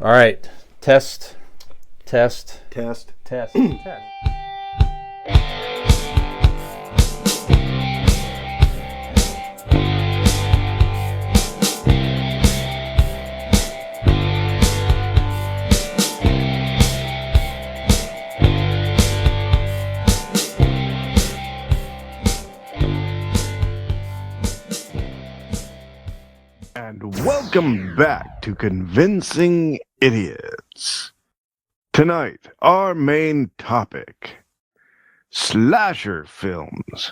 All right. Test, test, Test. test, test. And welcome back to Convincing Idiots. Tonight, our main topic, slasher films.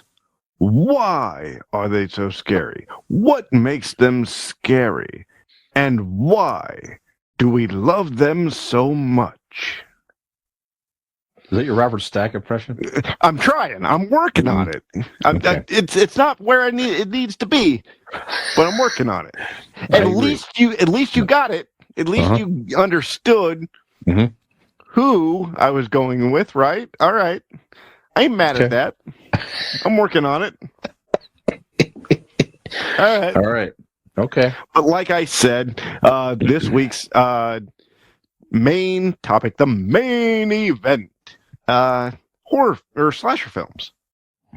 Why are they so scary? What makes them scary? And why do we love them so much? Is that your Robert Stack impression? I'm trying. I'm working on it. Okay. It's not where it needs to be, but I'm working on it. I agree. At least you got it. At least you understood who I was going with, right? All right. I ain't mad at that. I'm working on it. All right. All right. Okay. But like I said, this week's main topic, the main event, horror or slasher films.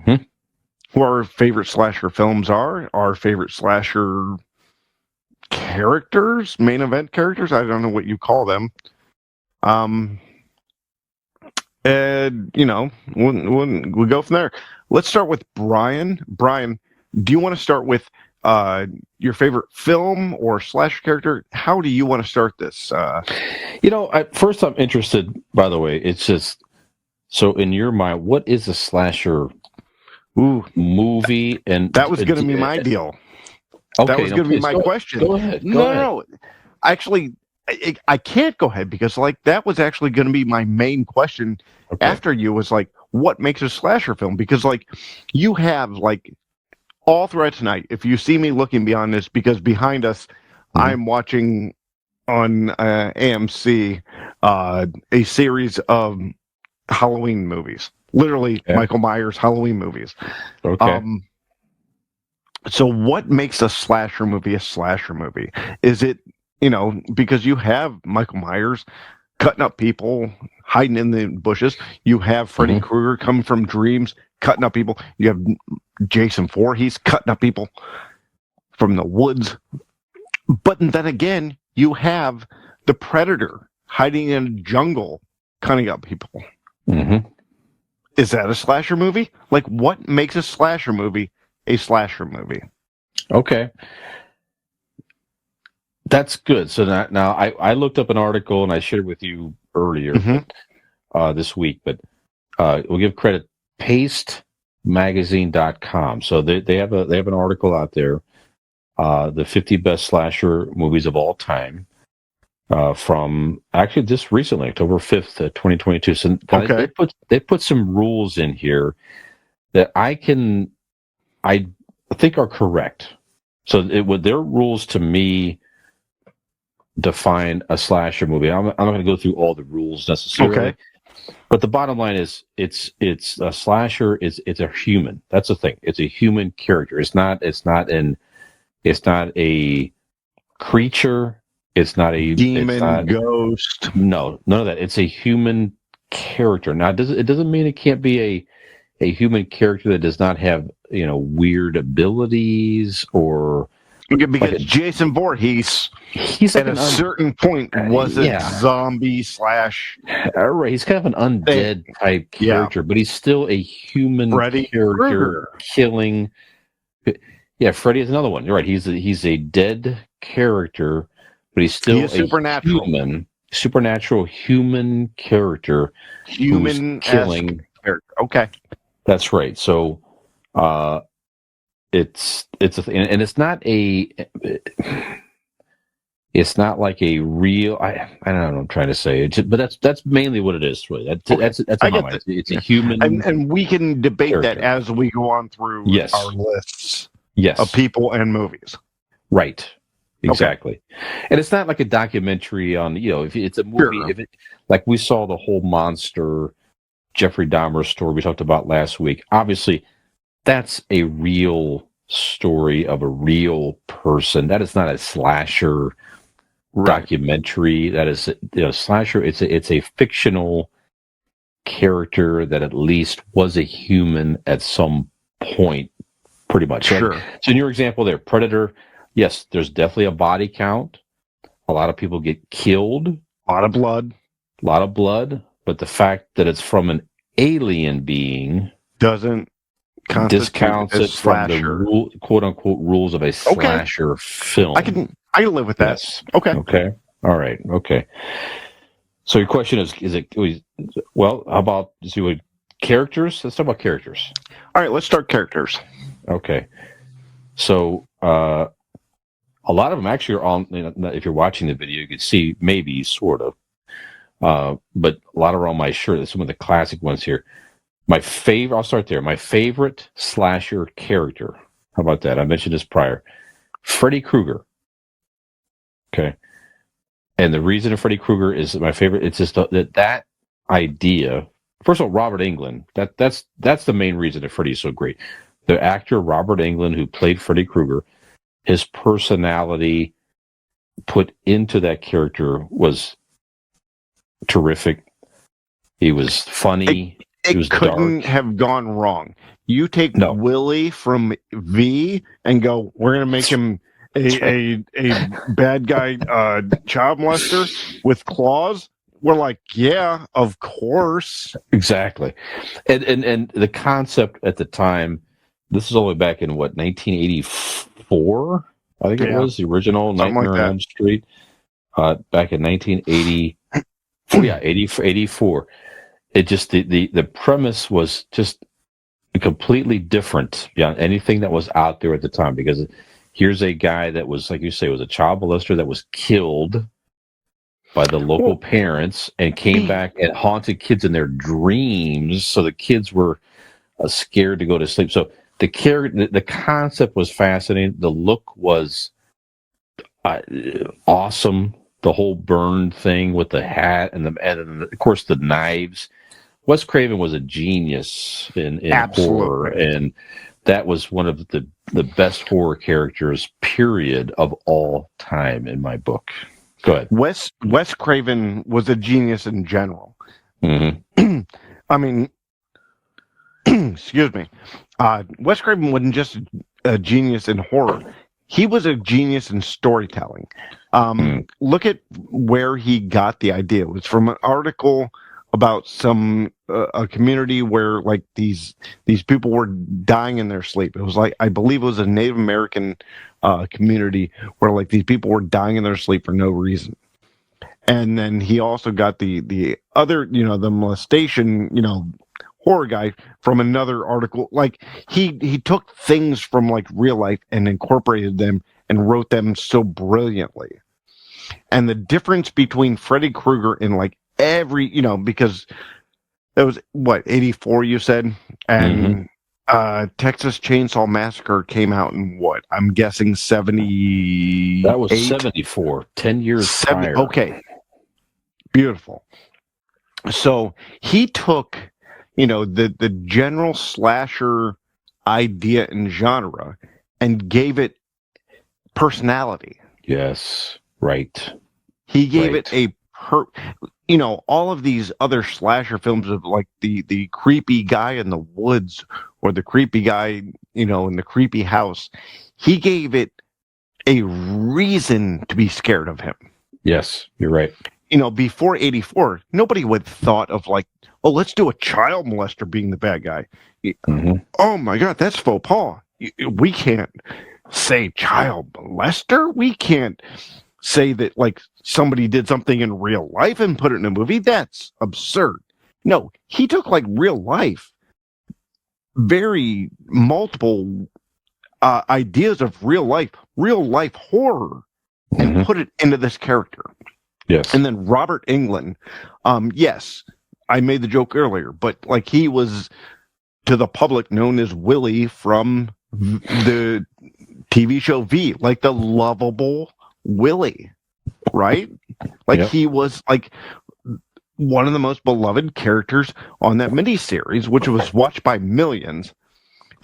Who our favorite slasher films are, our favorite slasher characters, main event characters. I don't know what you call them. And we'll go from there. Let's start with Brian. Brian, do you want to start with your favorite film or slasher character? How do you want to start this? First I'm interested, by the way, it's just, so in your mind, what is a slasher movie? And that was going to be my deal. Okay, that was going to be my question. Go ahead. No. Actually, I can't go ahead because that was actually going to be my main question after you was what makes a slasher film? Because you have all throughout tonight, if you see me looking beyond this, because behind us, I'm watching on AMC a series of Halloween movies. Literally, Michael Myers Halloween movies. Okay. So what makes a slasher movie a slasher movie? Is it, because you have Michael Myers cutting up people, hiding in the bushes. You have Freddy Krueger coming from dreams, cutting up people. You have Jason Voorhees cutting up people from the woods. But then again, you have the Predator hiding in a jungle, cutting up people. Is that a slasher movie? What makes a slasher movie a slasher movie? Okay. That's good. So now I looked up an article and I shared with you earlier this week, but we'll give credit, pastemagazine.com. So they have an article out there, the 50 best slasher movies of all time, from actually just recently, October 5th, 2022. So they put some rules in here that I think are correct. So their rules to me define a slasher movie. I'm not going to go through all the rules necessarily, but the bottom line is it's a slasher. It's a human. That's the thing. It's a human character. It's not a creature. It's not a demon, ghost. No, none of that. It's a human character. Now, it doesn't mean it can't be a human character that does not have weird abilities or. Because Jason Voorhees, he's at a certain point was a zombie / Right, he's kind of an undead type character, but he's still a human Freddy character Krueger. Killing. Yeah, Freddy is another one. You're right. He's a dead character, but he's still a supernatural human character, human killing character. Okay, that's right. So, it's a thing, and it's not like a real. I don't know what I'm trying to say, but that's mainly what it is. Really, that's in my mind. It's a human, and we can debate character. that as we go on through our lists. Of people and movies. Right. Exactly. And it's not like a documentary on, if it's a movie, like we saw the whole monster Jeffrey Dahmer story we talked about last week. Obviously, that's a real story of a real person. That is not a slasher documentary. That is, slasher. It's a fictional character that at least was a human at some point, pretty much. Sure. So in your example there, Predator, yes, there's definitely a body count. A lot of people get killed. A lot of blood. But the fact that it's from an alien being doesn't discounts it from the quote unquote rules of a slasher film. I can live with that. Yes. Okay. All right. Okay. So your question is how about characters? Let's talk about characters. All right, let's start characters. Okay. So a lot of them actually are on. If you're watching the video, you can see maybe sort of, but a lot are on my shirt. Some of the classic ones here. I'll start there. My favorite slasher character. How about that? I mentioned this prior. Freddy Krueger. Okay. And the reason Freddy Krueger is my favorite, it's just that idea. First of all, Robert Englund. That's the main reason that Freddy is so great. The actor Robert Englund, who played Freddy Krueger, his personality put into that character was terrific. He was funny. It couldn't have gone wrong. You take Willie from V and go, we're going to make him a bad guy child molester with claws. We're like, yeah, of course. Exactly. And the concept at the time, this is all the way back in 1984? I think it was the original Nightmare on Elm Street. Back in 1980. 84. It just the premise was just completely different beyond anything that was out there at the time, because here's a guy that was, like you say, was a child molester that was killed by the local parents and came back and haunted kids in their dreams, so the kids were scared to go to sleep. So the concept was fascinating. The look was awesome. The whole burned thing with the hat and of course the knives. Wes Craven was a genius in horror, and that was one of the best horror characters, period, of all time in my book. Go ahead. Wes Craven was a genius in general. Mm-hmm. I mean, excuse me. Wes Craven wasn't just a genius in horror. He was a genius in storytelling. Look at where he got the idea. It was from an article about a community where like these people were dying in their sleep. It was like, I believe it was a Native American community where like these people were dying in their sleep for no reason. And then he also got the other, the molestation, horror guy from another article. Like he took things from like real life and incorporated them and wrote them so brilliantly. And the difference between Freddy Krueger and like every, because that was 84 you said, and Texas Chainsaw Massacre came out in what? I'm guessing 70. That was 74, 10 years prior. Okay. Beautiful. So he took, the general slasher idea and genre and gave it personality. Yes, right. He gave it all of these other slasher films of like the creepy guy in the woods or the creepy guy, in the creepy house. He gave it a reason to be scared of him. Yes, you're right. Before 84, nobody would have thought of like, oh, let's do a child molester being the bad guy. Mm-hmm. Oh my God, that's faux pas. We can't say child molester. We can't say that like somebody did something in real life and put it in a movie. That's absurd. No, he took like real life, very multiple ideas of real life horror, and put it into this character. Yes. And then Robert Englund, yes, I made the joke earlier, but like he was to the public known as Willie from the TV show V, like the lovable Willie, right? Like he was like one of the most beloved characters on that miniseries, which was watched by millions.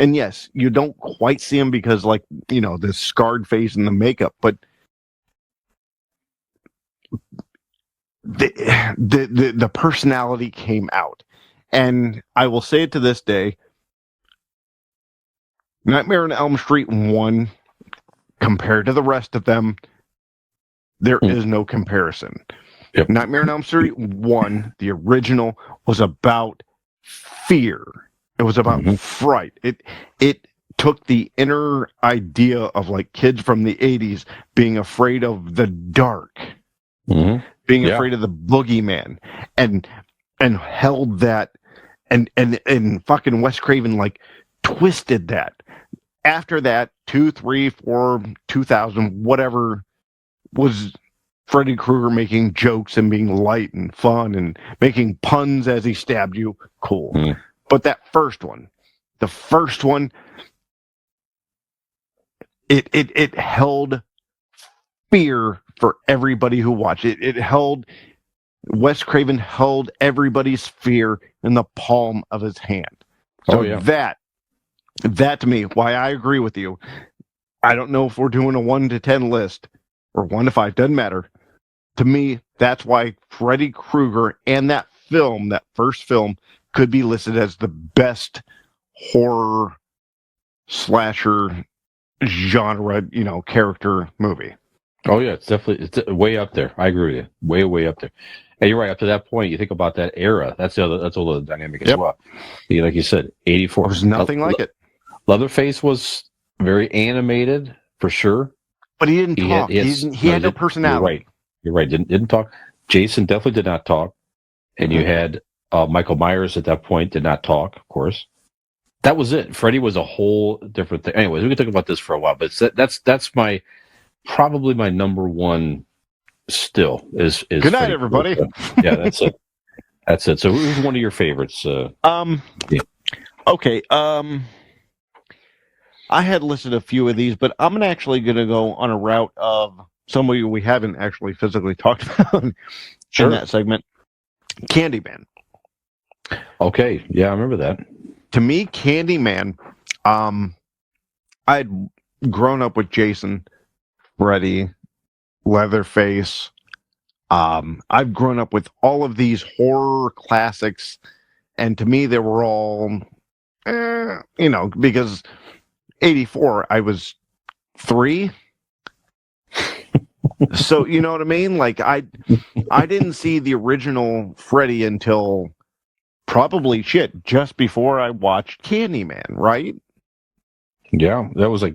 And yes, you don't quite see him because like, the scarred face and the makeup, but the personality came out. And I will say it to this day, Nightmare on Elm Street 1, compared to the rest of them, there is no comparison. Yep. Nightmare on Elm Street 1, the original, was about fear. It was about fright. It took the inner idea of like kids from the 80s being afraid of the dark, being afraid of the boogeyman, and held that, and fucking Wes Craven like twisted that. After that, 2, 3, 4, 2000, whatever, was Freddy Krueger making jokes and being light and fun and making puns as he stabbed you. Cool. But that first one, it held fear for everybody who watched it. Wes Craven held everybody's fear in the palm of his hand. So that to me, why I agree with you. I don't know if we're doing a 1 to 10 list or 1 to 5, doesn't matter. To me, that's why Freddy Krueger and that first film, could be listed as the best horror slasher genre, character movie. Oh yeah, it's way up there. I agree with you. Way up there. And you're right. Up to that point, you think about that era. That's all the dynamic as well. Like you said, 84. There was nothing like it. Leatherface was very animated for sure, but he didn't talk. He had no personality. You're right. Didn't talk. Jason definitely did not talk. And you had Michael Myers at that point did not talk, of course. That was it. Freddy was a whole different thing. Anyways, we can talk about this for a while, but that's probably my number one still is Good night, Freddy everybody. Yeah, that's it. That's it. So who's one of your favorites? Okay. I had listed a few of these, but I'm actually going to go on a route of somebody we haven't actually physically talked about in that segment. Candyman. Okay. Yeah, I remember that. To me, Candyman, I'd grown up with Jason, Freddy, Leatherface. I've grown up with all of these horror classics, and to me, they were all, because 84, I was 3. So, you know what I mean? Like, I didn't see the original Freddy until probably just before I watched Candyman, right? Yeah, that was like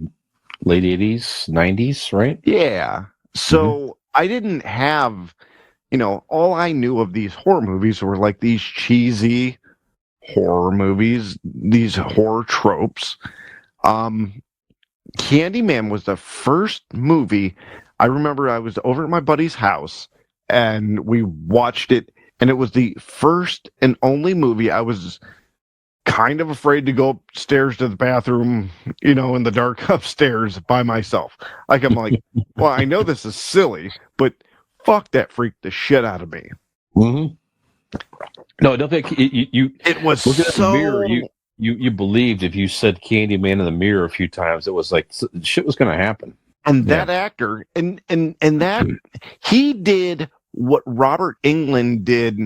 late 80s, 90s, right? Yeah. So I didn't have, all I knew of these horror movies were like these cheesy horror movies, these horror tropes. Candyman was the first movie. I remember I was over at my buddy's house and we watched it, and it was the first and only movie I was kind of afraid to go upstairs to the bathroom, in the dark upstairs by myself. Like, I'm like, well, I know this is silly, but fuck, that freaked the shit out of me. No, I don't think you it was look at so... the mirror. You believed if you said Candyman in the mirror a few times, it was like shit was going to happen. And that actor, and that he did what Robert Englund did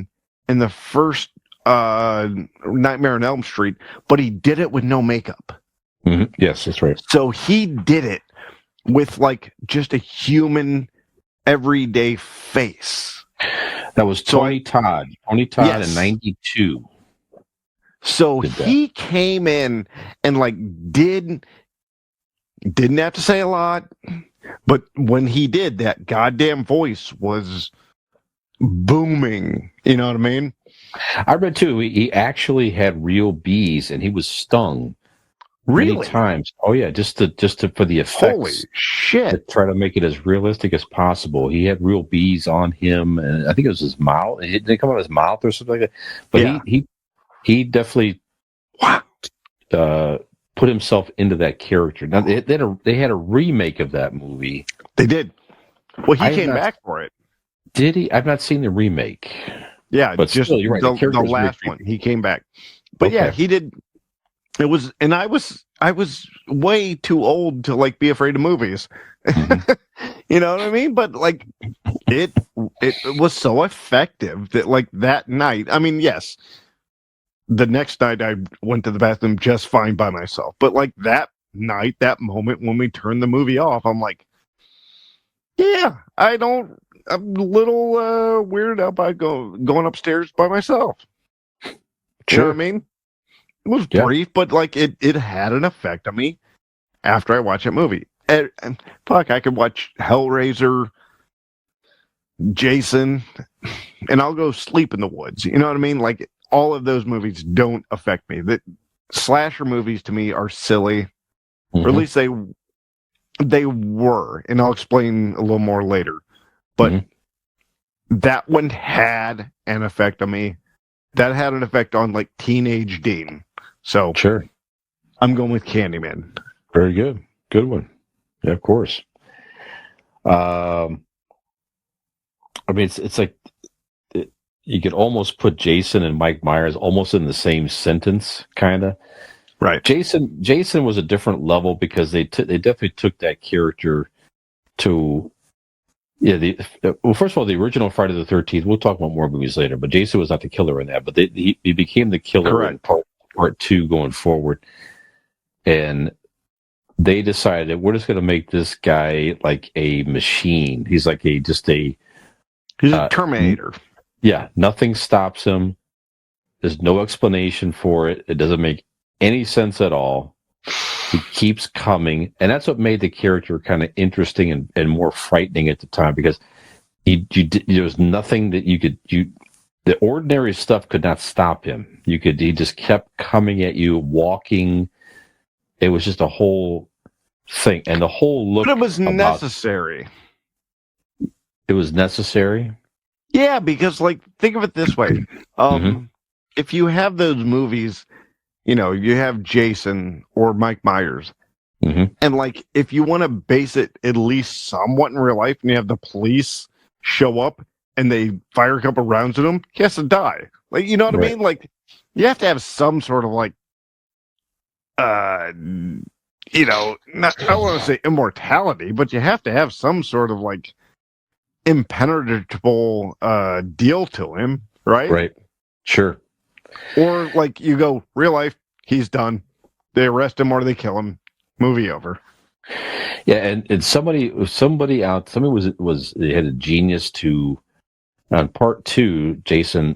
in the first Nightmare on Elm Street, but he did it with no makeup. Yes, that's right. So he did it with like just a human, everyday face. That was Tony Todd. Tony Todd in 92. So he came in and like didn't have to say a lot, but when he did, that goddamn voice was booming. You know what I mean? I read too. He actually had real bees, and he was stung really many times. Oh yeah, just to for the effects. Holy shit! To try to make it as realistic as possible. He had real bees on him, and I think it was his mouth. Did they come out of his mouth or something like that? But he definitely put himself into that character. Now they had a remake of that movie. They did. Well, he came back for it. Did he? I've not seen the remake. Yeah, but just still, you're right. The last one. He came back. But yeah, he did. It was, and I was way too old to like be afraid of movies. You know what I mean? But like it was so effective that like that night, I mean, yes, the next night I went to the bathroom just fine by myself. But like that night, that moment when we turned the movie off, I'm like, yeah, I'm a little weirded out by going upstairs by myself. You know what I mean? It was brief, but like it had an effect on me after I watched that movie. And fuck, I could watch Hellraiser, Jason, and I'll go sleep in the woods. You know what I mean? Like all of those movies don't affect me. The slasher movies to me are silly, or at least they were, and I'll explain a little more later. But that one had an effect on me. That had an effect on like teenage Dean. So sure, I'm going with Candyman. Very good, good one. Yeah, of course. I mean, it's like you could almost put Jason and Mike Myers almost in the same sentence, kind of. Right. Jason was a different level because they definitely took that character to. Yeah, well, first of all, the original Friday the 13th. We'll talk about more movies later, but Jason was not the killer in that. But he became the killer in part 2 going forward, and they decided we're just going to make this guy like a machine. He's like he's a Terminator. Yeah, nothing stops him. There's no explanation for it. It doesn't make any sense at all. He keeps coming, and that's what made the character kind of interesting and more frightening at the time, because there was nothing that the ordinary stuff could not stop him. He just kept coming at you, walking. It was just a whole thing, and the whole look. But it was necessary. It was necessary. Yeah, because like think of it this way: if you have those movies, you know, you have Jason or Mike Myers, and like if you want to base it at least somewhat in real life, and you have the police show up and they fire a couple rounds at him, he has to die. Like, you know what I mean? Like, you have to have some sort of like, you know, I don't want to say immortality, but you have to have some sort of like impenetrable deal to him, right? Right. Sure. Or like you go, real life, he's done. They arrest him or they kill him. Movie over. Yeah, and somebody was they had a genius to on part 2. Jason,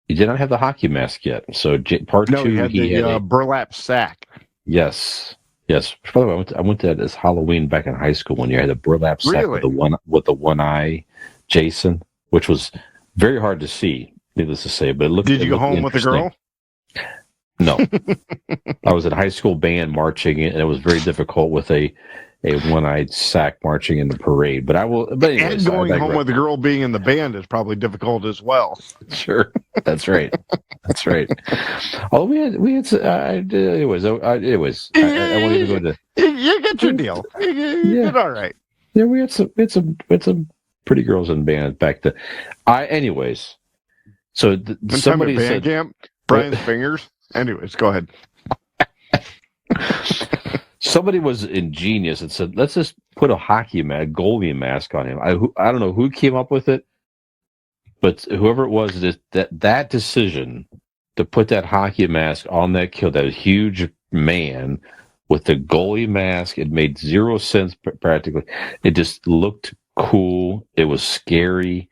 he did not have the hockey mask yet. So part 2, he had a burlap sack. Yes. By the way, I went to that as Halloween back in high school when you had a burlap sack with the one eye, Jason, which was very hard to see. Needless to say, but it looked. Did you go home with a girl? No, I was in high school band marching, and it was very difficult with a one-eyed sack marching in the parade. But I will. But anyways, and going home with a girl being in the band is probably difficult as well. Sure, that's right. That's right. Oh, we had. Anyways, I won't even go into. You get your deal. You did all right. Yeah, we had some pretty girls in band back then. Anyways. So somebody said, camp, Brian's fingers. Anyways, go ahead. Somebody was ingenious and said, let's just put a goalie mask on him. I don't know who came up with it, but whoever it was, that decision to put that hockey mask on that huge man with the goalie mask, it made zero sense practically. It just looked cool. It was scary.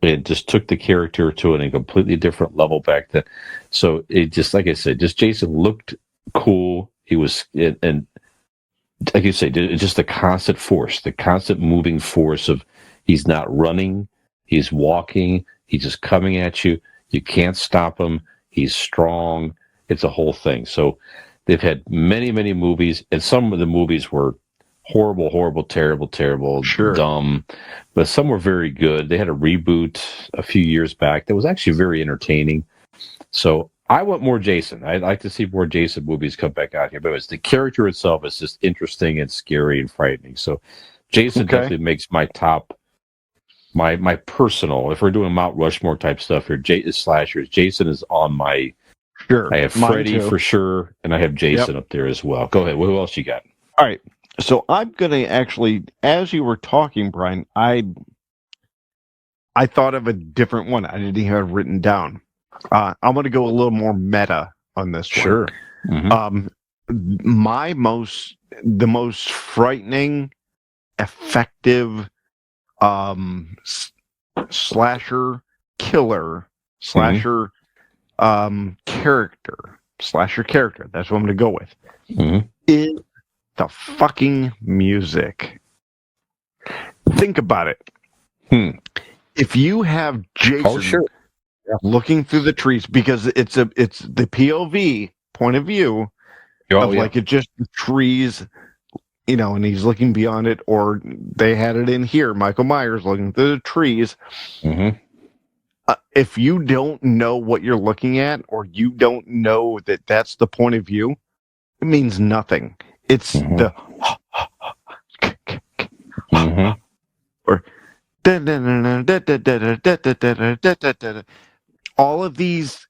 It just took the character to a completely different level back then. So it just, like I said, just Jason looked cool. He was, and like you say, it's just the constant force, the constant moving force of he's not running, he's walking, he's just coming at you. You can't stop him. He's strong. It's a whole thing. So they've had many, many movies, and some of the movies were horrible, terrible, dumb, but some were very good. They had a reboot a few years back that was actually very entertaining. So I want more Jason. I'd like to see more Jason movies come back out here, but the character itself is just interesting and scary and frightening. So Jason definitely makes my top, my personal, if we're doing Mount Rushmore type stuff here, slashers, Jason is on my Sure. I have Mine Freddy too. for sure, and I have Jason up there as well. Go ahead. Who else you got? All right. So I'm gonna actually, as you were talking, Brian, I thought of a different one. I didn't even have it written down. I'm gonna go a little more meta on this Sure. one. Mhm. The most frightening, effective slasher killer slasher character slasher character. That's what I'm gonna go with. Mhm. Is the fucking music. Think about it. If you have Jason looking through the trees, because it's the POV point of view of like it's just the trees, and he's looking beyond it, or they had it in here, Michael Myers looking through the trees. Mm-hmm. If you don't know what you're looking at, or you don't know that that's the point of view, it means nothing. It's the or all of these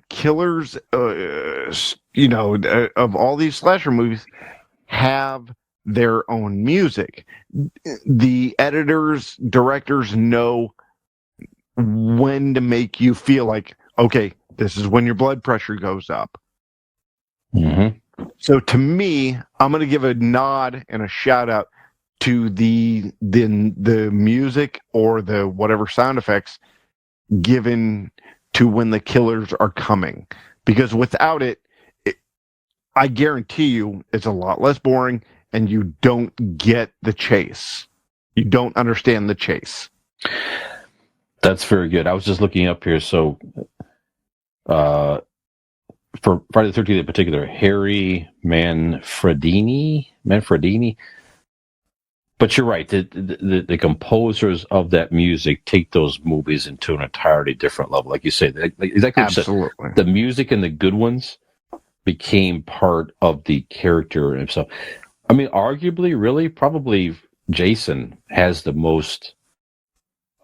killers, of all these slasher movies have their own music. The editors, directors know when to make you feel like, okay, this is when your blood pressure goes up. So to me, I'm going to give a nod and a shout out to the music or the whatever sound effects given to when the killers are coming, because without it, I guarantee you it's a lot less boring, and you don't get the chase. You don't understand the chase. That's very good. I was just looking up here. So for Friday the 13th in particular, Harry Manfredini. But you're right. The composers of that music take those movies into an entirely different level. Like you say, exactly. Absolutely. The music and the good ones became part of the character himself. I mean, arguably, really, probably Jason has the most,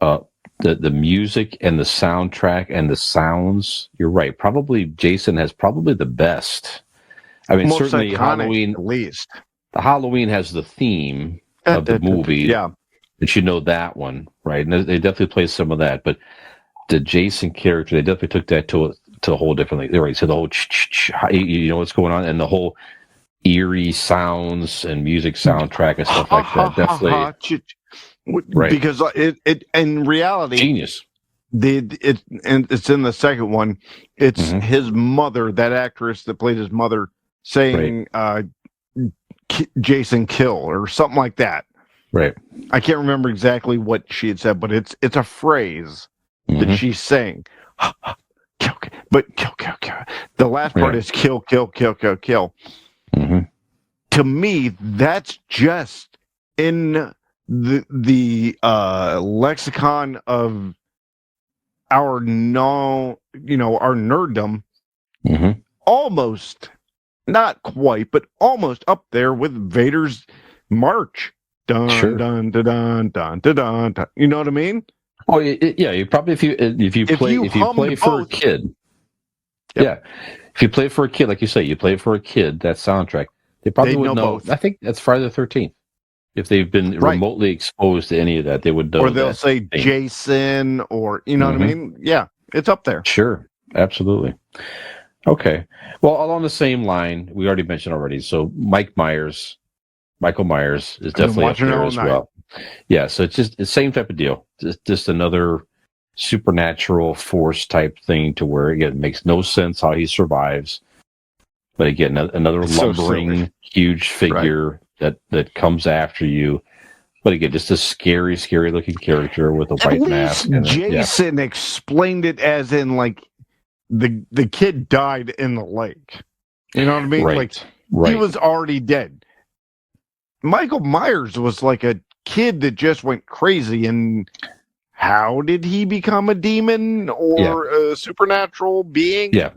the music and the soundtrack and the sounds. You're right. Probably Jason has probably the best. I mean, most certainly iconic, Halloween. at least. The Halloween has the theme of the movie. Yeah. And you know that one, right? And they definitely play some of that. But the Jason character, they definitely took that to a whole different level. Right? So the whole, you know what's going on, and the whole eerie sounds and music soundtrack and stuff like that. Definitely. Right. Because it in reality, genius. It's in the second one. It's his mother, that actress that played his mother, saying Jason kill or something like that. Right. I can't remember exactly what she had said, but it's a phrase that she's saying. Kill, but kill. The last part is kill. To me, that's just in the lexicon of our our nerddom. Almost, not quite, but almost up there with Vader's march. Dun, dun, dun, dun, dun, dun, dun, dun. You know what I mean? Oh yeah. You probably if you play for a kid. Yep. Yeah, if you play for a kid, like you say, you play for a kid. That soundtrack, they probably would know. Both. I think that's Friday the 13th. If they've been remotely exposed to any of that, they would know. Or they'll say Jason, or you know what I mean? Yeah, it's up there. Sure, absolutely. Okay. Well, along the same line, we already mentioned So Michael Myers is definitely up there as well. Yeah, so it's just the same type of deal. Just another supernatural force type thing, to where again it makes no sense how he survives. But again, another lumbering, huge figure that comes after you. But again, just a scary looking character with a white mask. Jason explained it as in like the kid died in the lake. You know what I mean? Right. He was already dead. Michael Myers was like a kid that just went crazy, and how did he become a demon or a supernatural being? Yeah,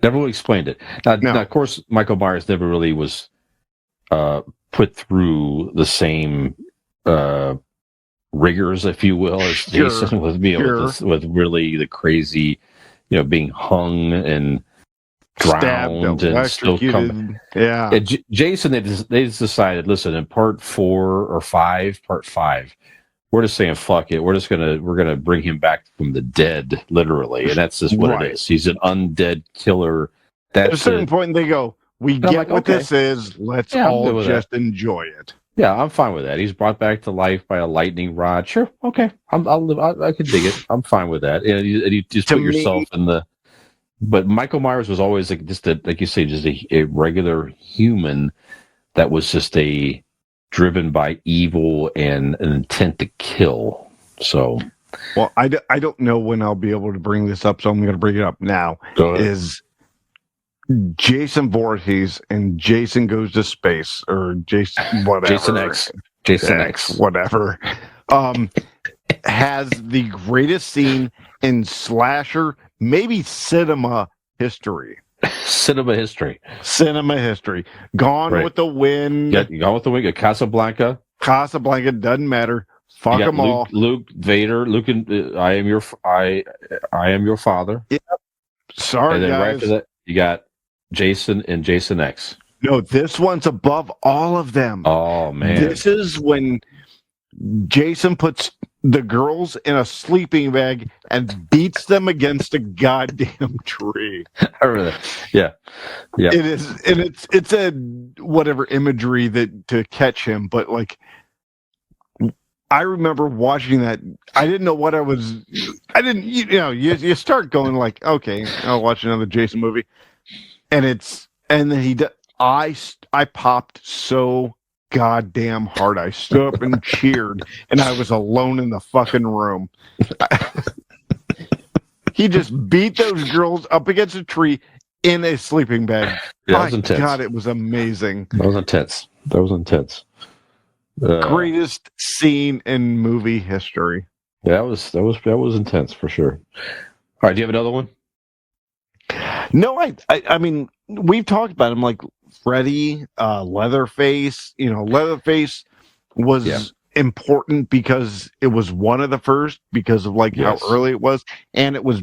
never explained it. Now, of course, Michael Myers never really was put through the same rigors, if you will, as Jason was, with really the crazy being hung and Stabbed, drowned and still electrocuted. coming. Yeah. Jason, they just decided, listen, in part 4 or 5, part 5, we're just saying fuck it. We're gonna bring him back from the dead, literally, and that's just what it is. He's an undead killer. At a certain point, they go, "We get like, what okay. this is. Let's Yeah, I'm good all with just enjoy it." Yeah, I'm fine with that. He's brought back to life by a lightning rod. Sure, okay, I'll live. I can dig it. I'm fine with that. And you just put yourself in the. But Michael Myers was always like like you say, just a regular human that was just driven by evil and an intent to kill. So, well, I don't know when I'll be able to bring this up, so I'm going to bring it up now. Go ahead. Is Jason Voorhees and Jason Goes to Space, or Jason whatever, Jason X, whatever, has the greatest scene in slasher, maybe cinema history. Cinema history. Gone with the Wind. Yeah, Gone with the Wind. Casablanca. Doesn't matter. Fuck them all. Luke, Vader. Luke, and I am your father. Yep. Sorry, and then guys. right after that, you got Jason and Jason X. No, this one's above all of them. Oh man, this is when Jason puts the girls in a sleeping bag and beats them against a goddamn tree. I remember that. Yeah. It is, and it's a whatever imagery that to catch him, but like I remember watching that. I didn't know what I was. I didn't, you start going like, okay, I'll watch another Jason movie, and then I popped so goddamn hard. I stood up and cheered, and I was alone in the fucking room. He just beat those girls up against a tree in a sleeping bag. Yeah, that was intense. God, it was amazing. That was intense. Greatest scene in movie history. Yeah, that was intense for sure. All right, do you have another one? No, I mean, we've talked about him, like Freddy, Leatherface. Leatherface was important because it was one of the first, because of like how early it was, and it was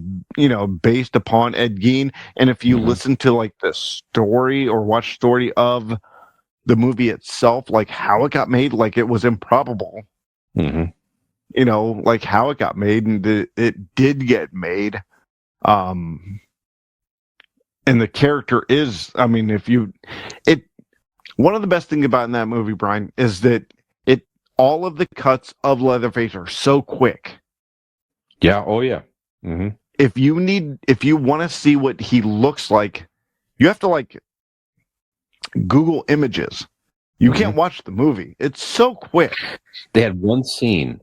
based upon Ed Gein. And if you listen to like the story or watch story of the movie itself, like how it got made, like it was improbable. Like how it got made, and it did get made. And the character is, I mean, one of the best things about in that movie, Brian, is that all of the cuts of Leatherface are so quick. Yeah. Oh yeah. If you want to see what he looks like, you have to like Google images. You can't watch the movie. It's so quick. They had one scene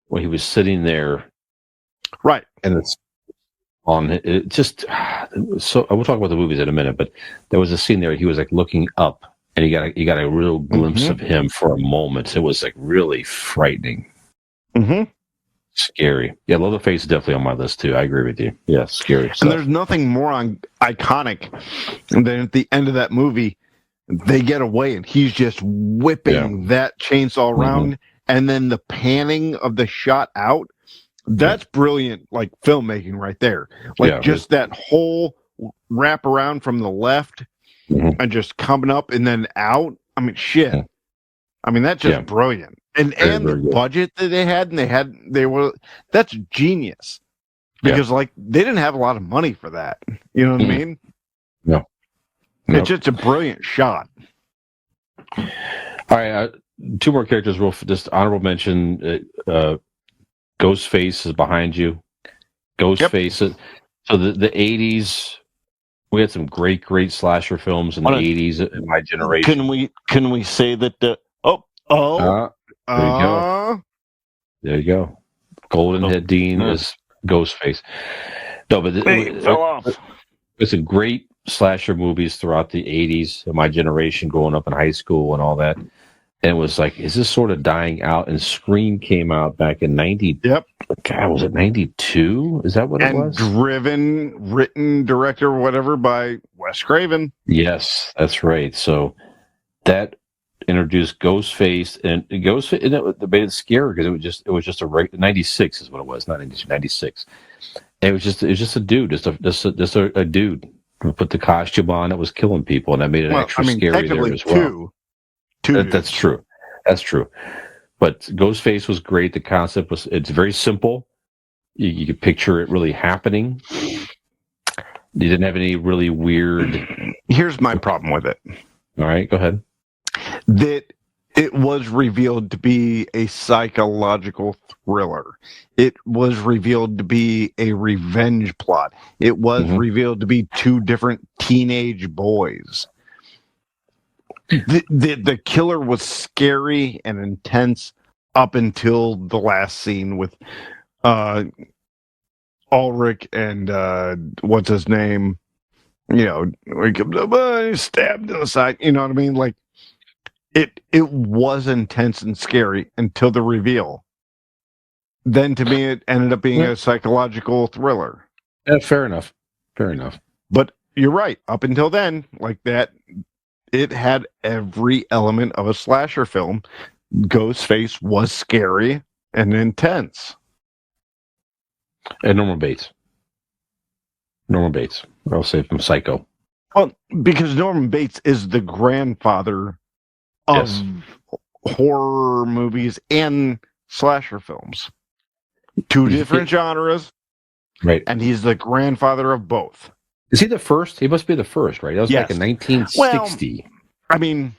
where he was sitting there, right, and it's on it. Just so we'll talk about the movies in a minute, but there was a scene there. He was like looking up, and you got a real glimpse of him for a moment. It was like really frightening, scary. Yeah, Leatherface is definitely on my list too. I agree with you. Yeah, scary stuff. And there's nothing more iconic than at the end of that movie, they get away and he's just whipping that chainsaw around, and then the panning of the shot out. That's brilliant, like filmmaking right there. Like just that whole wrap around from the left and just coming up and then out. I mean, shit. I mean, that's just brilliant. And the budget that they had, and that's genius. Because like they didn't have a lot of money for that. You know what I mean? No. It's just a brilliant shot. All right, two more characters. Just honorable mention. Ghostface is behind you. Ghostface. Yep. So the 80s, we had some great slasher films in the 80s in my generation. Can we say that? There you go. There you go. Golden Head Dean is Ghostface. No, but it fell off. There's some great slasher movies throughout the 80s in my generation, growing up in high school and all that. And it was like, is this sort of dying out? And Scream came out back in 90. Yep. God, was it 92? Is that what it was? Written, director, whatever, by Wes Craven. Yes, that's right. So that introduced Ghostface, and Ghostface, and it made it scary because it was just a 96 is what it was, not 92, 96. And it was just a dude, just a dude who put the costume on that was killing people, and that made it extra scary there as well. That's true. That's true. But Ghostface was great. The concept it's very simple. You could picture it really happening. You didn't have any really weird. Here's my problem with it. All right, go ahead. That it was revealed to be a psychological thriller. It was revealed to be a revenge plot. It was revealed to be two different teenage boys. The killer was scary and intense up until the last scene with Ulrich and what's his name? You know, stabbed in the side. You know what I mean? Like it was intense and scary until the reveal. Then to me, it ended up being a psychological thriller. Fair enough. Fair enough. But you're right. Up until then, like that. It had every element of a slasher film. Ghostface was scary and intense. And Norman Bates. I'll say from Psycho. Well, because Norman Bates is the grandfather of horror movies and slasher films. Two different genres. Right. And he's the grandfather of both. Is he the first? He must be the first, right? That was back in 1960. Well, I mean,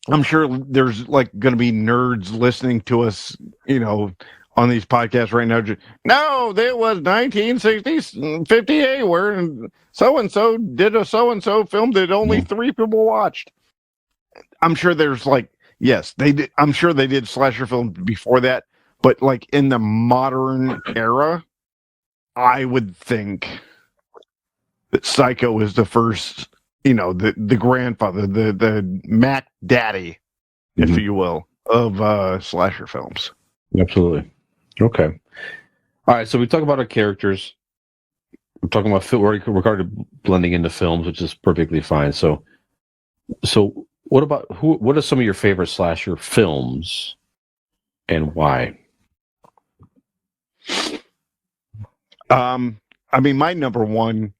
I'm sure there's like going to be nerds listening to us, you know, on these podcasts right now. No, there was 1958 where so-and-so did a so-and-so film that only 3 people watched. I'm sure there's like, yes, they did. I'm sure they did slasher films before that. But like in the modern era, I would think that Psycho is the first, you know, the grandfather, the Mac Daddy, if you will, of slasher films. Absolutely. Okay. All right. So we talk about our characters. We're talking about regarding blending into films, which is perfectly fine. So what about what are some of your favorite slasher films, and why? I mean, my number one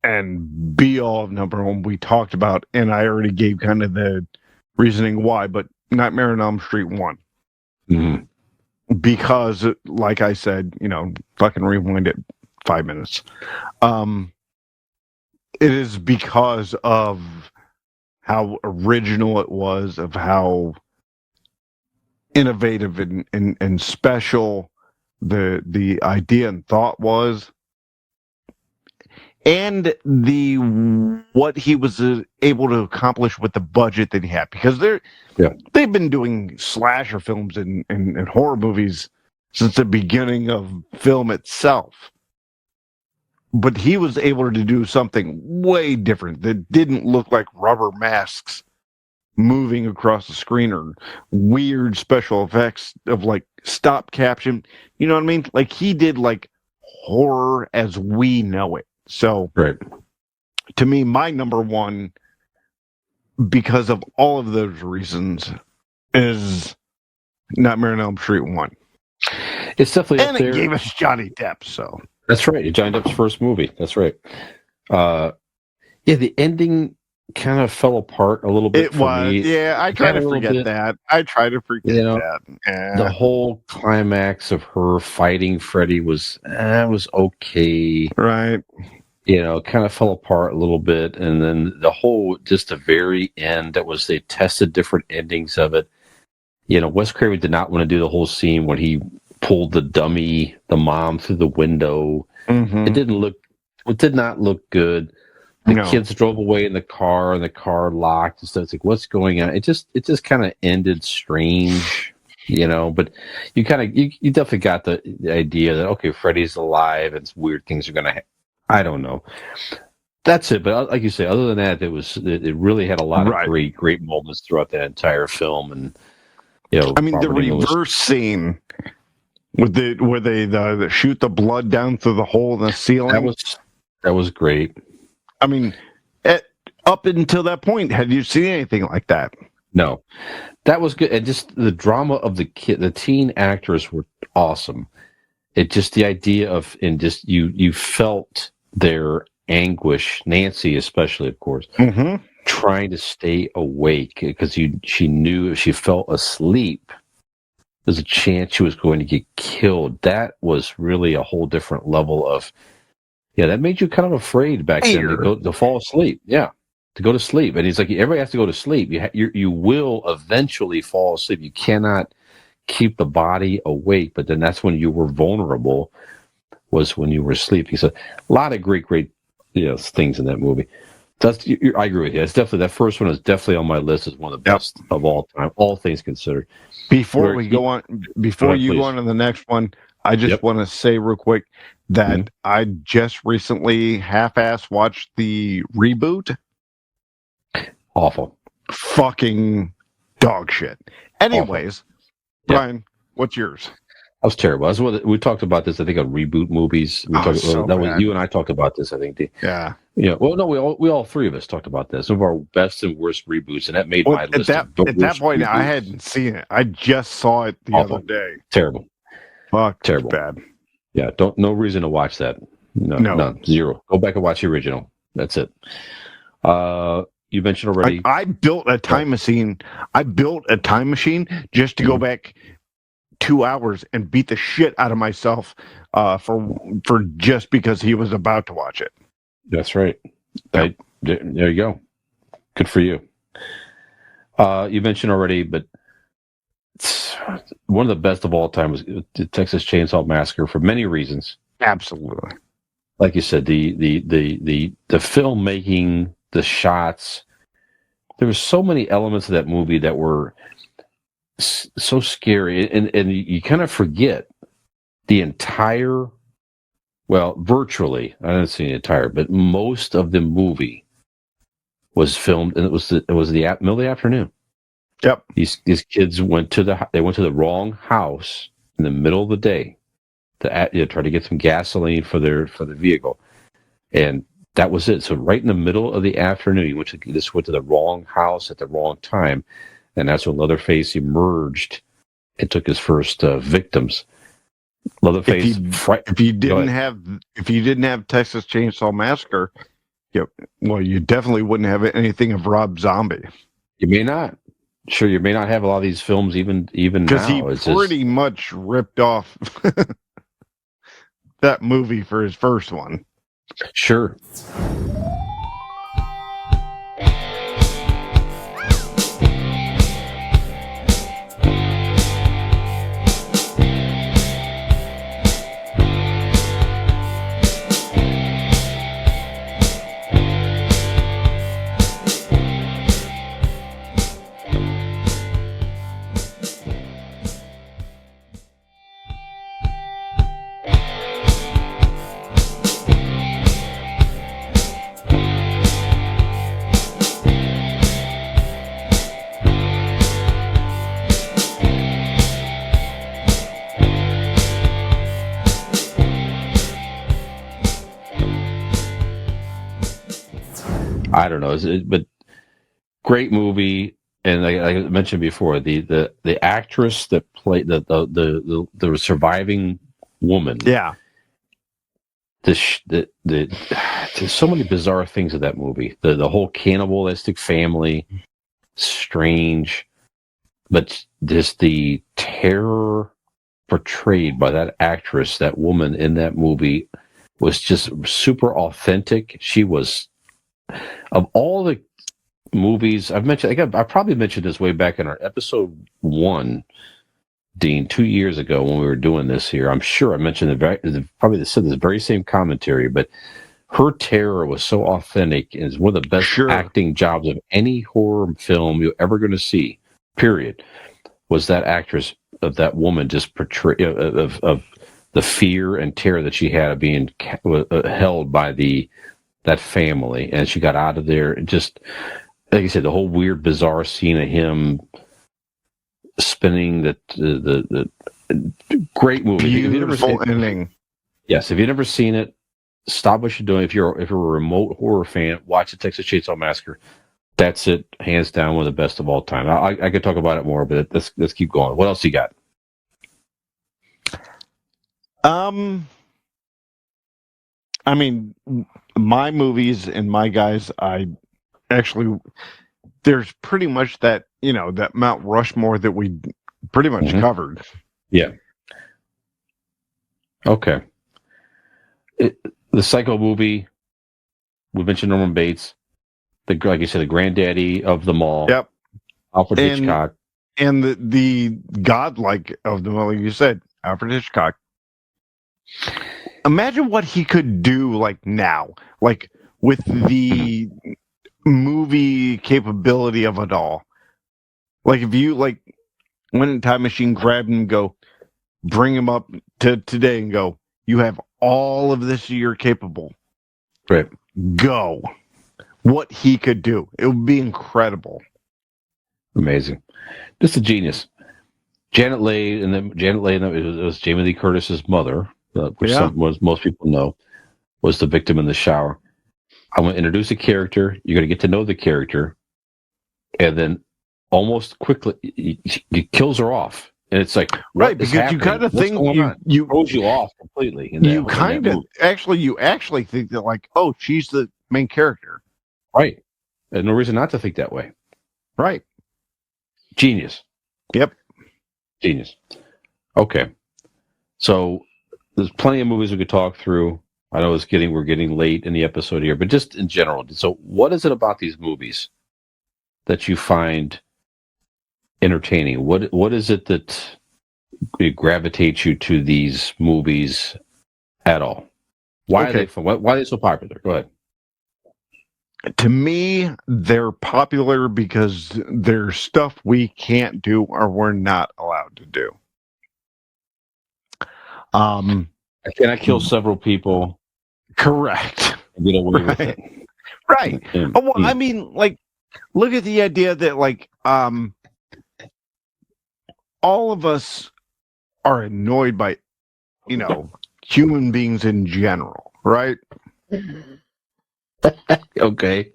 and be all of number one we talked about, and I already gave kind of the reasoning why, but Nightmare on Elm Street 1. Because, like I said, you know, fucking rewind it 5 minutes. It is because of how original it was, of how innovative and special the idea and thought was, and what he was able to accomplish with the budget that he had, because they've been doing slasher films and horror movies since the beginning of film itself, but he was able to do something way different that didn't look like rubber masks moving across the screen or weird special effects of like stop caption. You know what I mean? Like he did like horror as we know it. So to me, my number one, because of all of those reasons, is Nightmare on Elm Street 1. It's definitely and up there. It gave us Johnny Depp, so. That's right. Johnny Depp's first movie. That's right. Yeah, the ending kind of fell apart a little bit for me. Yeah, I try to forget that. The whole climax of her fighting Freddy was okay. Right. You know, kind of fell apart a little bit. And then just the very end, they tested different endings of it. You know, Wes Craven did not want to do the whole scene when he pulled the mom through the window. It did not look good. The kids drove away in the car, and the car locked and stuff. It's like, what's going on? It just kind of ended strange, you know. But you definitely got the idea that, okay, Freddy's alive, and weird things are gonna. I don't know. That's it. But like you say, other than that, it really had a lot of great moments throughout that entire film, and you know, I mean, the reverse scene with where they shoot the blood down through the hole in the ceiling. That was great. I mean, up until that point, had you seen anything like that? No, that was good, and just the drama of the teen actors were awesome. It just the idea of and just you felt their anguish, Nancy especially, of course, Mm-hmm. trying to stay awake because she knew if she fell asleep, there's a chance she was going to get killed. That was really a whole different level of that made you kind of afraid back then to fall asleep. Yeah, to go to sleep. And he's like, everybody has to go to sleep. You will eventually fall asleep. You cannot keep the body awake. But then that's when you were vulnerable. Was when you were sleeping. So a lot of great things in that movie. I agree with you. It's definitely that first one is definitely on my list as one of the best of all time, all things considered. Before you go on to the next one, I just want to say real quick that I just recently half-ass watched the reboot. Awful. Fucking dog shit. Anyways, Brian, what's yours? That was terrible. We talked about this, I think, on reboot movies. Was you and I talked about this, I think. Yeah. Yeah. Well, no, we all three of us talked about this. Some of our best and worst reboots, and that made my list. At that point, I hadn't seen it. I just saw it the other day. Terrible. Fuck. Terrible. Bad. Yeah. No reason to watch that. No. None. Zero. Go back and watch the original. That's it. You mentioned already. I built a time machine. I built a time machine just to go back 2 hours and beat the shit out of myself for just because he was about to watch it. That's right. There you go. Good for you. You mentioned already, but one of the best of all time was the Texas Chainsaw Massacre for many reasons. Absolutely. Like you said, the filmmaking, the shots. There were so many elements of that movie that were so scary, and you kind of forget the entire. Well, virtually, I didn't see the entire, but most of the movie was filmed, and it was the middle of the afternoon. Yep. These kids went to the wrong house in the middle of the day to try to get some gasoline for the vehicle, and that was it. So right in the middle of the afternoon, he went to the wrong house at the wrong time, and that's when Leatherface emerged and took his first victims. Leatherface. If you didn't have Texas Chainsaw Massacre, you definitely wouldn't have anything of Rob Zombie. You may not. Sure, you may not have a lot of these films even because now. He pretty much ripped off that movie for his first one. Sure. I don't know, but great movie, and like I mentioned before, the actress that played the surviving woman. Yeah. There's so many bizarre things in that movie. The whole cannibalistic family, strange, but just the terror portrayed by that actress, that woman in that movie, was just super authentic. She was. Of all the movies I've mentioned, I probably mentioned this way back in our episode 1, Dean, 2 years ago when we were doing this here. I'm sure I mentioned probably said this very same commentary, but her terror was so authentic and is one of the best acting jobs of any horror film you're ever going to see. Period. Was that actress of that woman just portray of the fear and terror that she had of being held by that family, and she got out of there. Just like you said, the whole weird, bizarre scene of him spinning the great movie. Beautiful ending. Yes, if you've never seen it, stop what you're doing. If you're a remote horror fan, watch the Texas Chainsaw Massacre. That's it, hands down, one of the best of all time. I could talk about it more, but let's keep going. What else you got? I mean, my movies and my guys, I actually, there's pretty much that, that Mount Rushmore that we pretty much covered. Yeah. Okay. The Psycho movie, we mentioned Norman Bates, like you said, the granddaddy of them all. Yep. Alfred Hitchcock. And the godlike of them all, like you said, Alfred Hitchcock. Imagine what he could do like now, like with the movie capability of it all. Like if you like went in a time machine, grabbed him, and go bring him up to today and go, you have all of this you're capable. Right. Go. What he could do. It would be incredible. Amazing. Just a genius. Janet Leigh, and then it was Jamie Lee Curtis's mother, which most people know, was the victim in the shower. I'm going to introduce a character. You're going to get to know the character, and then almost quickly he kills her off, and it's like right because you kind of think you throws you off completely. You actually think that like, oh, she's the main character, right? There's no reason not to think that way, right? Genius. Yep. Genius. Okay. So there's plenty of movies we could talk through. I know we're getting late in the episode here, but just in general. So what is it about these movies that you find entertaining? What is it that gravitates you to these movies at all? Why are they fun? Why are they so popular? Go ahead. To me, they're popular because they're stuff we can't do or we're not allowed to do. Can I kill several people? Correct. And get away with it? Right. I mean, like, look at the idea that, like, all of us are annoyed by, human beings in general, right? Okay.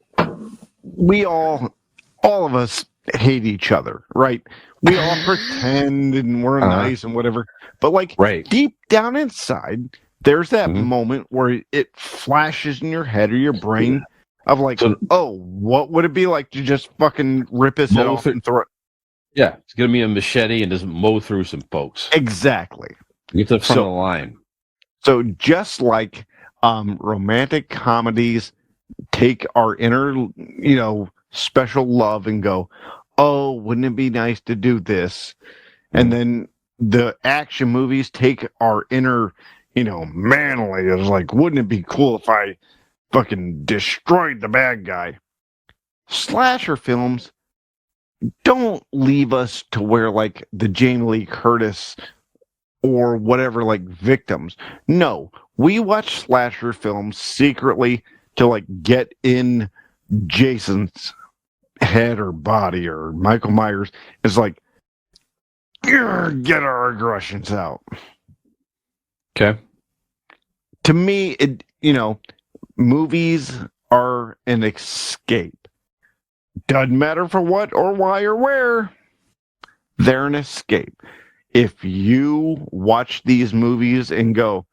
We all of us hate each other, right? We all pretend and we're nice and whatever. But like deep down inside, there's that moment where it flashes in your head or your brain of like, what would it be like to just fucking rip his head off and throw it? Yeah, it's gonna be a machete and just mow through some folks. Exactly. Get to the front of the line. So just like romantic comedies take our inner, special love and go, oh, wouldn't it be nice to do this? And then the action movies take our inner, manly. It's like, wouldn't it be cool if I fucking destroyed the bad guy? Slasher films don't leave us to where like the Jamie Lee Curtis or whatever, like victims. No, we watch slasher films secretly to like get in Jason's head or body or Michael Myers. It's like, get our aggressions out. Okay. To me, movies are an escape. Doesn't matter for what or why or where. They're an escape. If you watch these movies and go,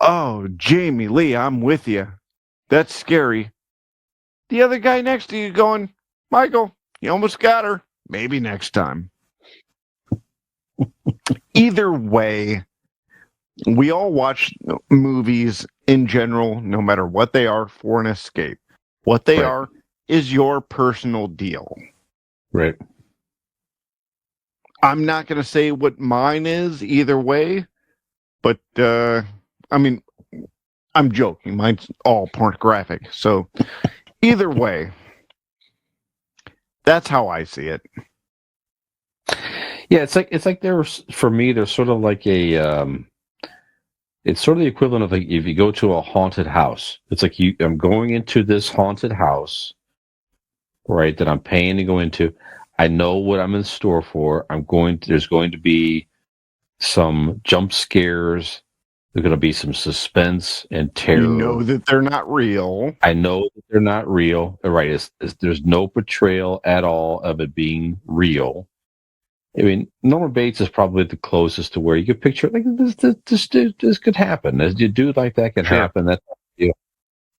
oh, Jamie Lee, I'm with you. That's scary. The other guy next to you going, Michael, you almost got her. Maybe next time. Either way, we all watch movies in general, no matter what they are, for an escape. What they are is your personal deal. Right. I'm not going to say what mine is either way, but, I mean, I'm joking. Mine's all pornographic. So either way, that's how I see it. Yeah, it's like for me, there's sort of like it's sort of the equivalent of like if you go to a haunted house. It's like I'm going into this haunted house, right, that I'm paying to go into. I know what I'm in store for. There's going to be some jump scares. There's going to be some suspense and terror. You know that they're not real. I know that they're not real. Right. There's no portrayal at all of it being real. I mean, Norman Bates is probably the closest to where you could picture like this could happen. As you do like that can happen. That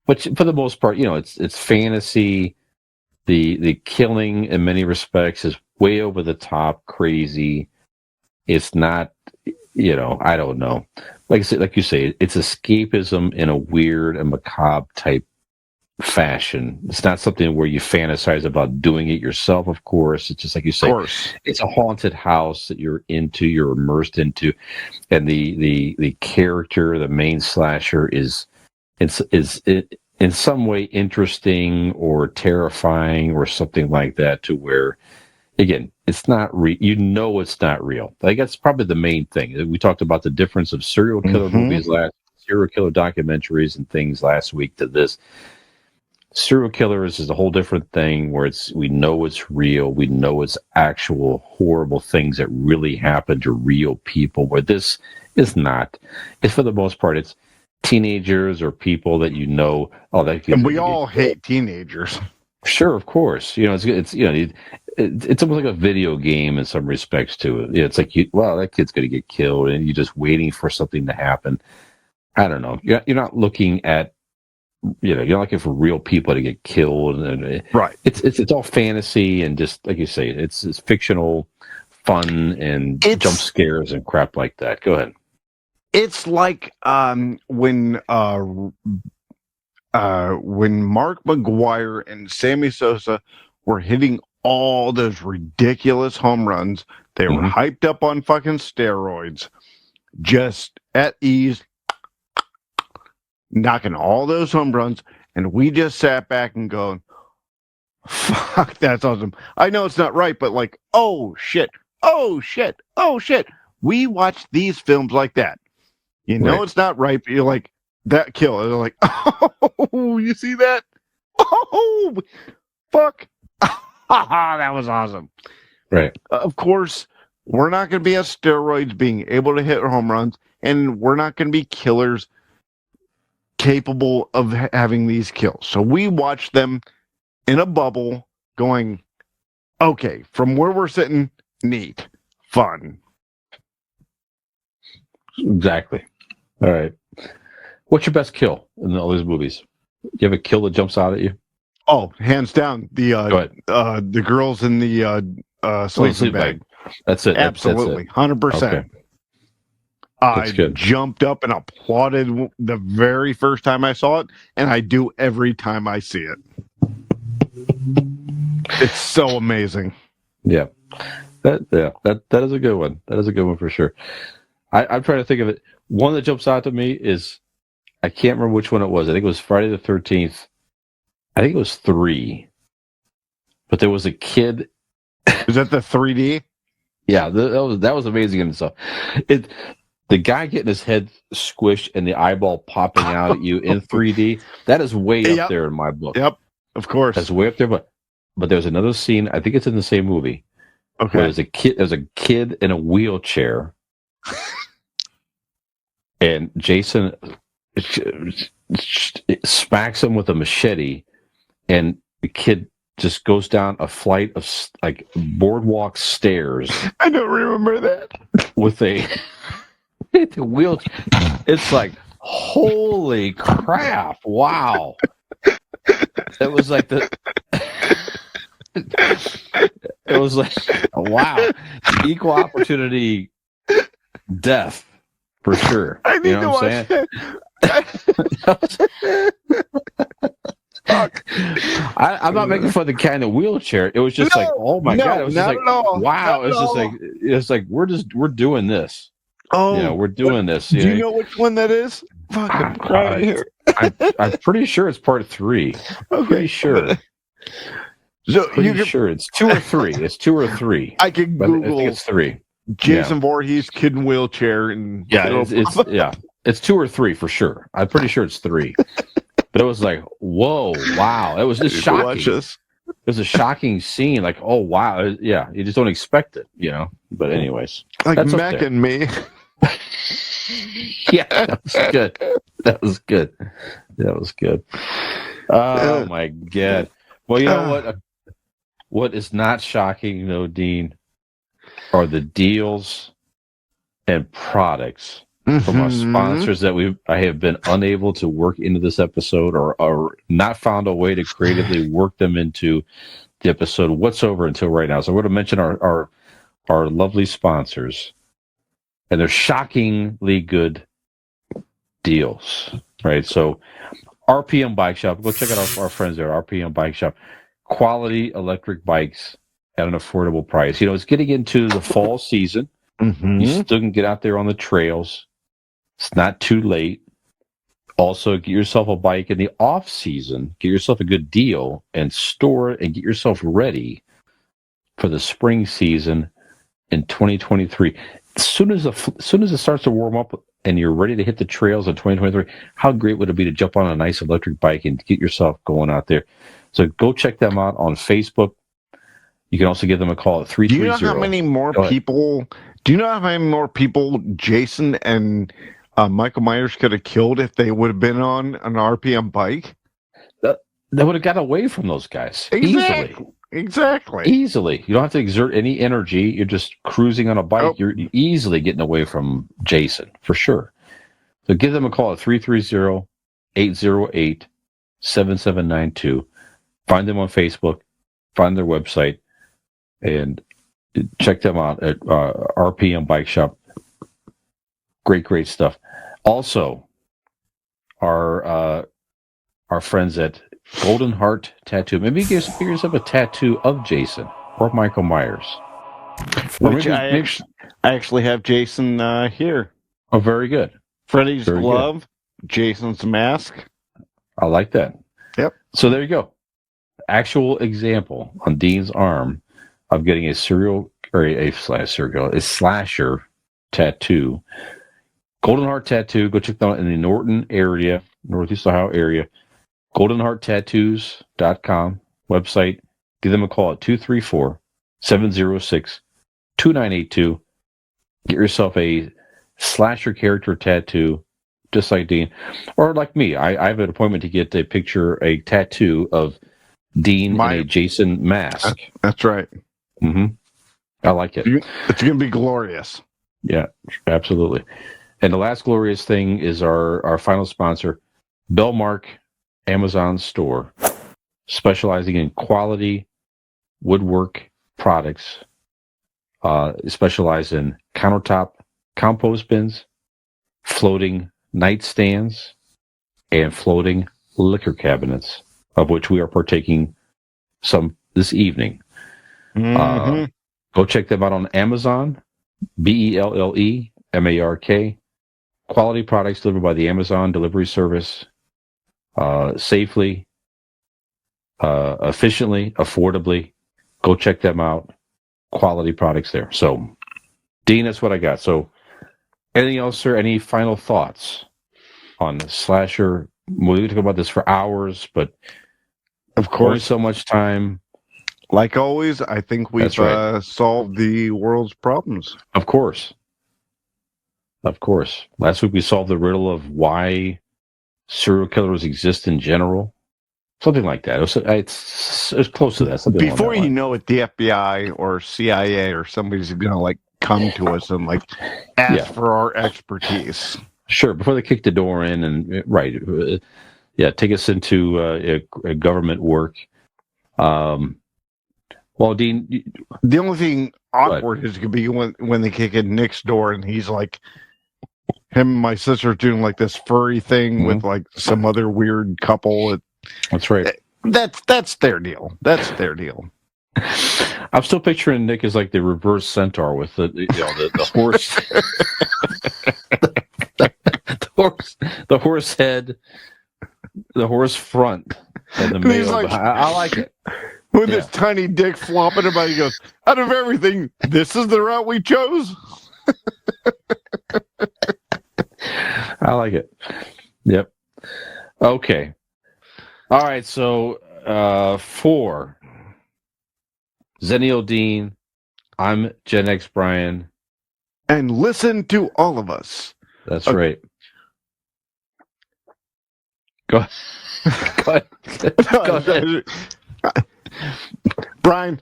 but for the most part, it's fantasy. The killing in many respects is way over the top, crazy. It's not, I don't know. Like I said, like you say, it's escapism in a weird and macabre type fashion. It's not something where you fantasize about doing it yourself, of course. It's just like you say, it's a haunted house that you're immersed into, and the character, the main slasher, is in some way interesting or terrifying or something like that, to where, again, it's not it's not real. Like, that's probably the main thing. We talked about the difference of serial killer movies serial killer documentaries and things last week to this. Serial killers is a whole different thing, where we know it's real. We know it's actual horrible things that really happen to real people, where this is not. It's, for the most part, it's teenagers or people that and we all hate teenagers. Sure, of course. It's almost like a video game in some respects to it. It's like, that kid's going to get killed, and you're just waiting for something to happen. I don't know. You're not looking at, you're not looking for real people to get killed. Right. It's all fantasy, and just like you say, it's fictional fun and jump scares and crap like that. Go ahead. It's like when Mark McGwire and Sammy Sosa were hitting all those ridiculous home runs. They were hyped up on fucking steroids, just at ease, knocking all those home runs, and we just sat back and go, fuck, that's awesome. I know it's not right, but like, oh shit. We watch these films like that. It's not right, but you're like, that kill. And they're like, oh, you see that? Oh, fuck. That was awesome. Right. Of course, we're not going to be on steroids being able to hit home runs, and we're not going to be killers capable of having these kills. So we watch them in a bubble going, okay, from where we're sitting, neat, fun. Exactly. All right. What's your best kill in all these movies? Do you have a kill that jumps out at you? Oh, hands down, the girls in the sleeping bag. That's it. Absolutely, 100%. Okay. I jumped up and applauded the very first time I saw it, and I do every time I see it. It's so amazing. Yeah. That is a good one. That is a good one for sure. I'm trying to think of it. One that jumps out to me is, I can't remember which one it was. I think it was Friday the 13th. I think it was 3. But there was a kid. Is that the 3D? Yeah, that was amazing in itself. The guy getting his head squished and the eyeball popping out at you in 3D, that is way up there in my book. Yep, of course. That's way up there. But there's another scene, I think it's in the same movie. Okay. Where there's a kid in a wheelchair. And Jason smacks him with a machete, and the kid just goes down a flight of like boardwalk stairs. I don't remember that. With a wheelchair. It's like, holy crap! Wow. It was like it was like, wow, equal opportunity death. For sure. I need to watch Fuck. I'm not making fun of the guy in the wheelchair. It was just like, oh my god! It was just like, wow! It's like we're doing this. Oh, we're doing this. Do you know which one that is? Fuck, right here. I'm pretty sure it's part 3. Okay. Pretty sure. So sure it's 2 or 3. It's 2 or 3. I can Google. I think it's 3. Jason Voorhees, kid in wheelchair, and it's 2 or 3 for sure. I'm pretty sure it's 3. But it was like, whoa, wow! It was just shocking. It was a shocking scene. Like, oh wow, you just don't expect it, But anyways, like Mac and me. Yeah, that was good. That was good. That was good. Oh my God. Well, you know what? What is not shocking, though, Dean, are the deals and products from our sponsors that I have been unable to work into this episode, or not found a way to creatively work them into the episode whatsoever until right now. So we're going to mention our lovely sponsors and their shockingly good deals, right? So RPM Bike Shop, go check out our friends there, RPM Bike Shop. Quality electric bikes at an affordable price. You know, it's getting into the fall season. You still can get out there on the trails. It's not too late. Also, get yourself a bike in the off season. Get yourself a good deal and store it and get yourself ready for the spring season in 2023. As soon as it starts to warm up and you're ready to hit the trails in 2023, how great would it be to jump on a nice electric bike and get yourself going out there? So go check them out on Facebook. You can also give them a call at 330. Do you know how many more people? Do you know how many more people Jason and Michael Myers could have killed if they would have been on an RPM bike? They would have got away from those guys easily. Easily. You don't have to exert any energy. You're just cruising on a bike. You're easily getting away from Jason, for sure. So give them a call at 330-808-7792. Find them on Facebook. Find their website. And check them out at RPM Bike Shop. Great stuff. Also, our friends at Golden Heart Tattoo. Maybe you get yourself a tattoo of Jason or Michael Myers. Which I actually have Jason here. Oh, very good. Freddy's glove, Jason's mask. I like that. Yep. So there you go. Actual example on Dean's arm of getting a slasher tattoo. Golden Heart Tattoo. Go check them out in the Norton area, Northeast Ohio area. GoldenHeartTattoos.com website. Give them a call at 234-706-2982. Get yourself a slasher character tattoo, just like Dean. Or like me, I have an appointment to get a tattoo of Dean in a Jason mask. That's right. Mm-hmm. I like it. It's going to be glorious. Yeah, absolutely. And the last glorious thing is our final sponsor, Bellmark Amazon store, specializing in quality woodwork products, specialize in countertop compost bins, floating nightstands, and floating liquor cabinets, of which we are partaking some this evening. Go check them out on Amazon, BELLEMARK. Quality products delivered by the Amazon delivery service, safely, efficiently, affordably. Go check them out. Quality products there. So, Dean, that's what I got. So, anything else, sir? Any final thoughts on the slasher? We could talk about this for hours, but of course, only so much time. Like always, I think we've solved the world's problems. Of course. Last week we solved the riddle of why serial killers exist in general. Something like that. It's close to that. Before you know it, the FBI or CIA or somebody's going to come to us and ask for our expertise. Sure. Before they kick the door in and take us into a government work. Well, Dean, the only thing awkward is going to be when they kick in Nick's door and he's like, him and my sister doing this furry thing with some other weird couple. That's right. That's their deal. I'm still picturing Nick as the reverse centaur with the horse, the horse head, the horse front, and the male. I like it. With his tiny dick flopping about, he goes, out of everything, this is the route we chose. I like it. Yep. Okay. All right. So for Zennial Dean, I'm Gen X Brian. And listen to all of us That's right. Go ahead. Go ahead. Brian,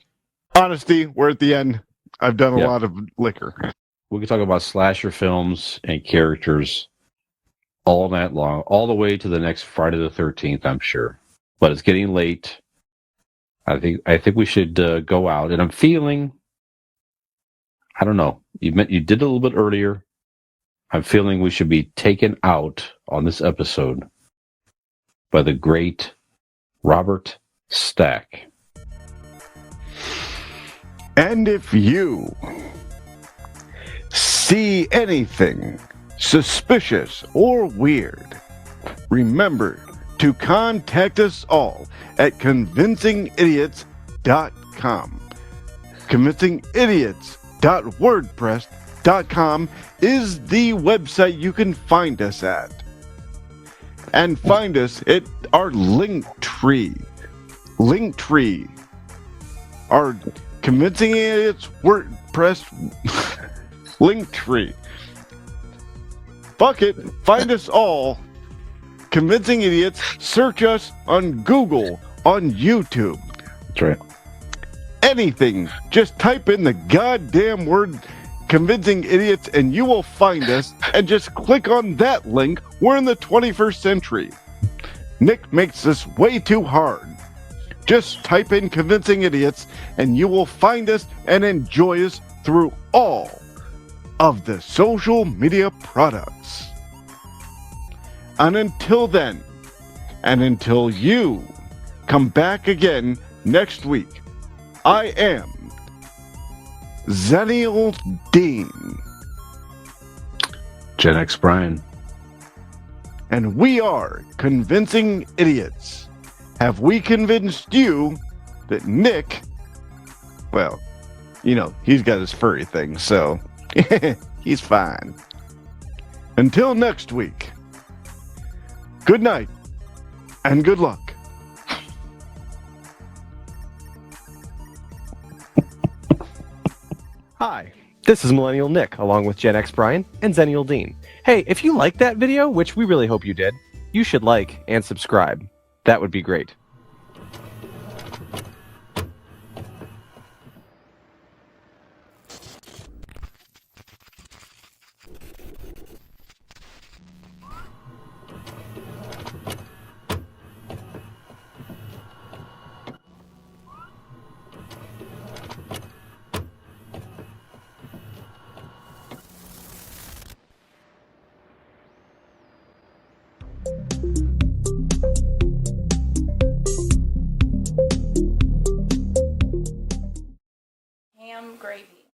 honesty, we're at the end. I've done a lot of liquor. We can talk about slasher films and characters all night long, all the way to the next Friday the 13th, I'm sure. But it's getting late. I think we should go out, and I'm feeling, I don't know, you did it a little bit earlier. I'm feeling we should be taken out on this episode by the great Robert Stack. And if you see anything suspicious or weird, remember to contact us all at convincingidiots.com. convincingidiots.wordpress.com is the website you can find us at. And find us at our Linktree. Our Convincing Idiots WordPress Linktree. Fuck it. Find us all. Convincing Idiots. Search us on Google, on YouTube. That's right. Anything. Just type in the goddamn word Convincing Idiots and you will find us, and just click on that link. We're in the 21st century. Nick makes this way too hard. Just type in Convincing Idiots and you will find us and enjoy us through all of the social media products. And until then, and until you come back again next week, I am Zenial Dean. Gen X Brian. And we are Convincing Idiots. Have we convinced you that Nick, well, you know, he's got his furry thing, so he's fine. Until next week, good night and good luck. Hi, this is Millennial Nick, along with Gen X Brian and Zenial Dean. Hey, if you liked that video, which we really hope you did, you should like and subscribe. That would be great.